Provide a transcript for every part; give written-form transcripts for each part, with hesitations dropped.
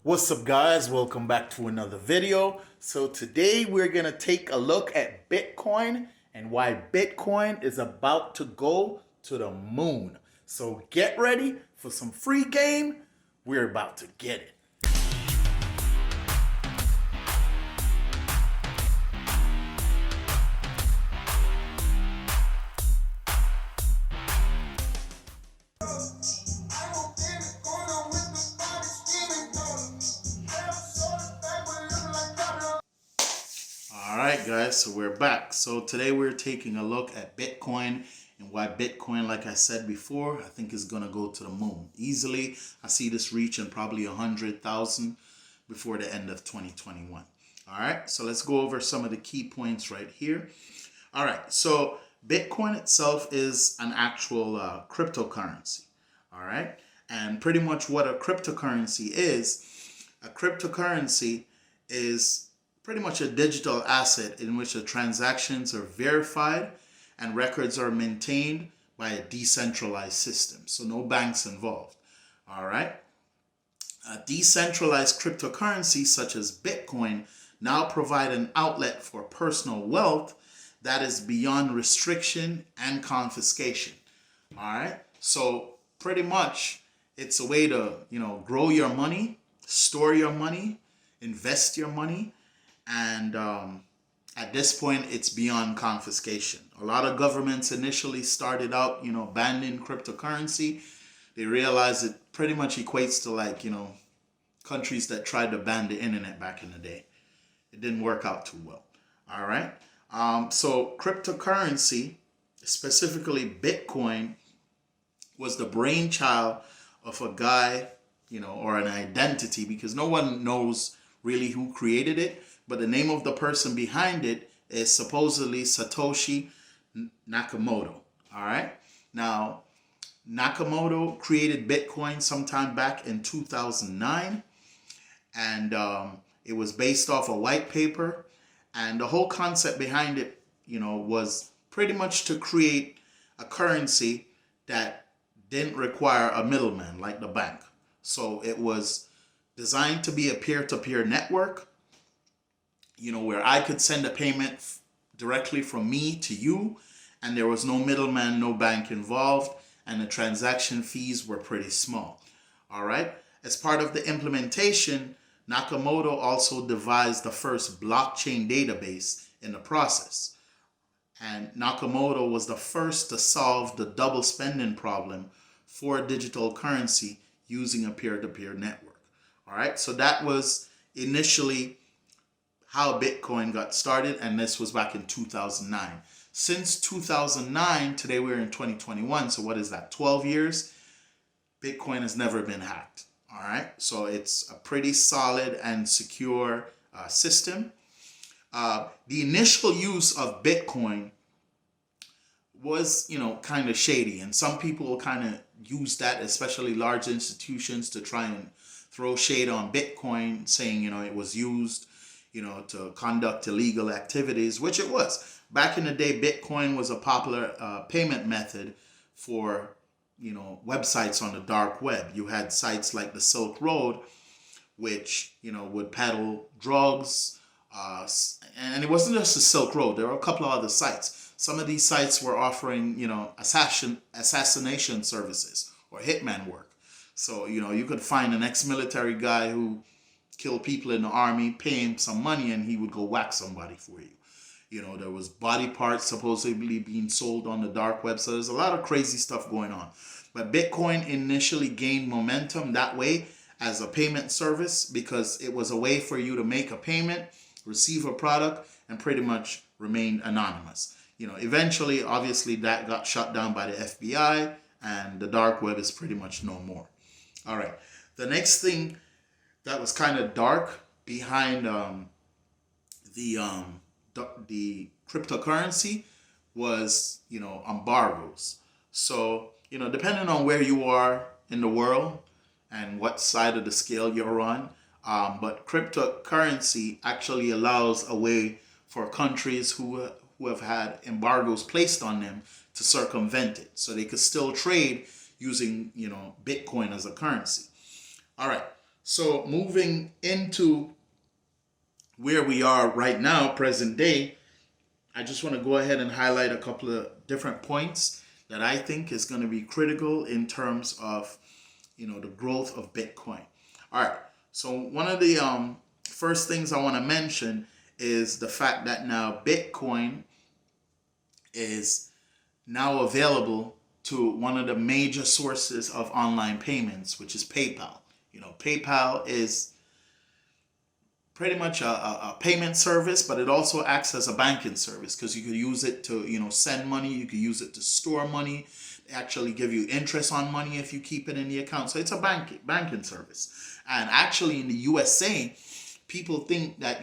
What's up, guys? Welcome back to another video. So today we're going to take a look at Bitcoin and why Bitcoin is about to go to the moon. So get ready for some free game. We're about to get it. All right, guys, so we're back. So today we're taking a look at Bitcoin and why Bitcoin, like I said before, I think is going to go to the moon easily. I see this reaching probably 100,000 before the end of 2021. All right, so let's go over some of the key points right here. All right, so Bitcoin itself is an actual cryptocurrency. All right, and pretty much what a cryptocurrency is pretty much a digital asset in which the transactions are verified and records are maintained by a decentralized system. So no banks involved. All right. Decentralized cryptocurrencies such as Bitcoin now provide an outlet for personal wealth that is beyond restriction and confiscation. All right. So pretty much it's a way to, grow your money, store your money, invest your money, and at this point it's beyond confiscation. A lot of governments initially started out banning cryptocurrency. They realized it pretty much equates to countries that tried to ban the internet back in the day. It didn't work out too well. All right. So cryptocurrency, specifically Bitcoin, was the brainchild of a guy, or an identity, because no one knows really who created it, but the name of the person behind it is supposedly Satoshi Nakamoto. All right. Now, Nakamoto created Bitcoin sometime back in 2009, and it was based off a white paper. And the whole concept behind it, was pretty much to create a currency that didn't require a middleman like the bank. So it was designed to be a peer-to-peer network, where I could send a payment directly from me to you, and there was no middleman, no bank involved, and the transaction fees were pretty small. All right. As part of the implementation, Nakamoto also devised the first blockchain database in the process. And Nakamoto was the first to solve the double spending problem for digital currency using a peer-to-peer network. All right. So that was initially how Bitcoin got started, and this was back in 2009. Since 2009, today we're in 2021, so what is that, 12 years? Bitcoin has never been hacked, all right? So it's a pretty solid and secure system. The initial use of Bitcoin was, kind of shady, and some people kind of use that, especially large institutions, to try and throw shade on Bitcoin, saying, it was used to conduct illegal activities, which it was. Back in the day, Bitcoin was a popular payment method for, websites on the dark web. You had sites like the Silk Road, which, would peddle drugs. And it wasn't just the Silk Road. There were a couple of other sites. Some of these sites were offering, assassination services or hitman work. So, you could find an ex-military guy who kill people in the army, pay him some money, and he would go whack somebody for you. There was body parts supposedly being sold on the dark web. So there's a lot of crazy stuff going on. But Bitcoin initially gained momentum that way as a payment service because it was a way for you to make a payment, receive a product, and pretty much remain anonymous. Eventually, obviously, that got shut down by the FBI, and the dark web is pretty much no more. All right. The next thing that was kind of dark behind the cryptocurrency was embargoes. So depending on where you are in the world and what side of the scale you're on, but cryptocurrency actually allows a way for countries who have had embargoes placed on them to circumvent it, so they could still trade using Bitcoin as a currency. All right. So moving into where we are right now, present day, I just want to go ahead and highlight a couple of different points that I think is going to be critical in terms of, the growth of Bitcoin. All right. So one of the first things I want to mention is the fact that now Bitcoin is now available to one of the major sources of online payments, which is PayPal. PayPal is pretty much a payment service, but it also acts as a banking service because you could use it to, send money. You could use it to store money. They actually give you interest on money if you keep it in the account. So it's a banking service. And actually in the USA, people think that,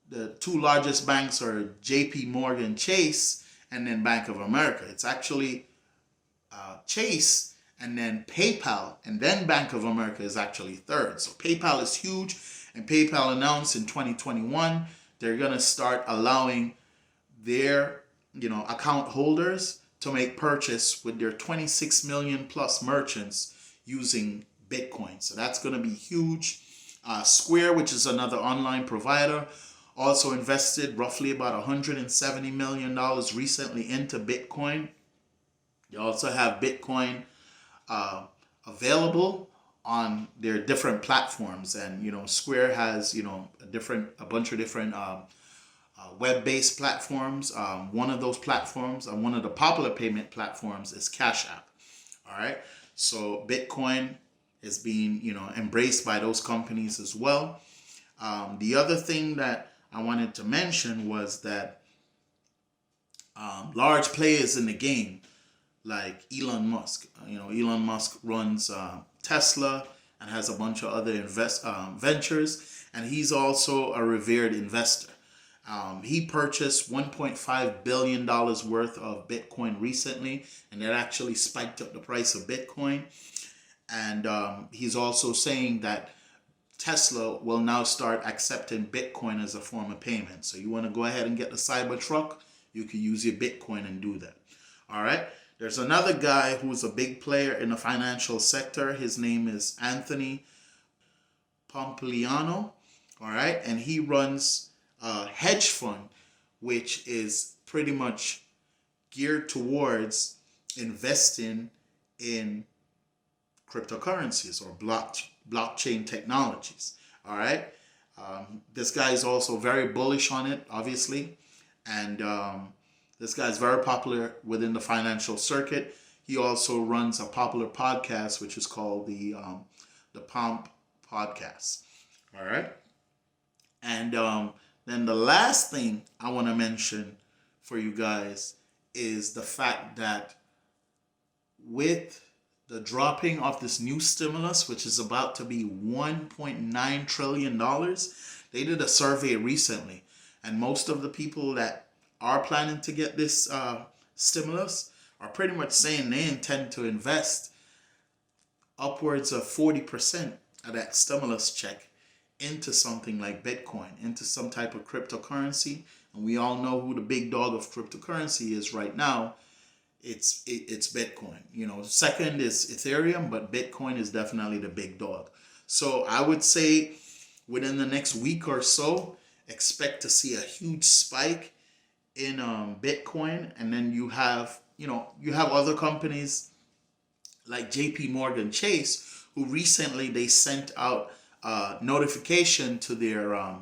the two largest banks are JP Morgan Chase and then Bank of America. It's actually Chase and then PayPal, and then Bank of America is actually third. So PayPal is huge, and PayPal announced in 2021 they're going to start allowing their account holders to make purchase with their 26 million plus merchants using Bitcoin. So that's going to be huge. Square, which is another online provider, also invested roughly about $170 million recently into Bitcoin. You also have Bitcoin available on their different platforms, and Square has a bunch of different web-based platforms. One of those platforms, one of the popular payment platforms, is Cash App. All right, so Bitcoin is being embraced by those companies as well. The other thing that I wanted to mention was that large players in the game, like Elon Musk. Elon Musk runs Tesla and has a bunch of other ventures, and he's also a revered investor. He purchased $1.5 billion worth of Bitcoin recently, and that actually spiked up the price of Bitcoin. And he's also saying that Tesla will now start accepting Bitcoin as a form of payment. So you want to go ahead and get the Cybertruck, you can use your Bitcoin and do that. All right. There's another guy who's a big player in the financial sector. His name is Anthony Pompliano. All right. And he runs a hedge fund, which is pretty much geared towards investing in cryptocurrencies or blockchain technologies. All right. This guy is also very bullish on it, obviously. And this guy is very popular within the financial circuit. He also runs a popular podcast, which is called the Pomp Podcast. All right. And then the last thing I want to mention for you guys is the fact that with the dropping of this new stimulus, which is about to be $1.9 trillion, they did a survey recently, and most of the people that are planning to get this stimulus are pretty much saying they intend to invest upwards of 40% of that stimulus check into something like Bitcoin, into some type of cryptocurrency. And we all know who the big dog of cryptocurrency is right now. It's Bitcoin. Second is Ethereum, but Bitcoin is definitely the big dog. So I would say within the next week or so, expect to see a huge spike in Bitcoin. And then you have other companies like JP Morgan Chase, who recently they sent out a notification to their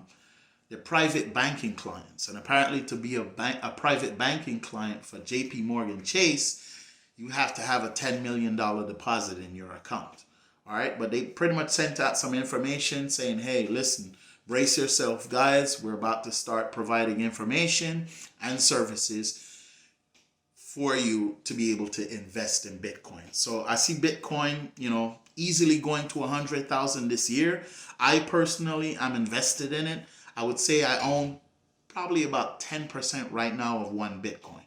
private banking clients. And apparently to be a private banking client for JP Morgan Chase, you have to have a $10 million deposit in your account. All right. But they pretty much sent out some information saying, hey, listen, brace yourself, guys. We're about to start providing information and services for you to be able to invest in Bitcoin. So I see Bitcoin, easily going to 100,000 this year. I personally am invested in it. I would say I own probably about 10% right now of one Bitcoin.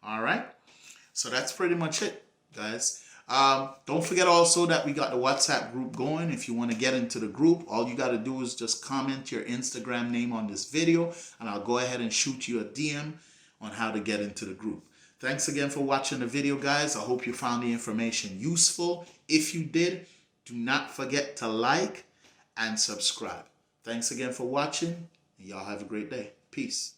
All right. So that's pretty much it, guys. Don't forget also that we got the WhatsApp group going. If you want to get into the group, all you got to do is just comment your Instagram name on this video, and I'll go ahead and shoot you a DM on how to get into the group. Thanks again for watching the video, guys. I hope you found the information useful. If you did, do not forget to like, and subscribe. Thanks again for watching, and y'all have a great day. Peace.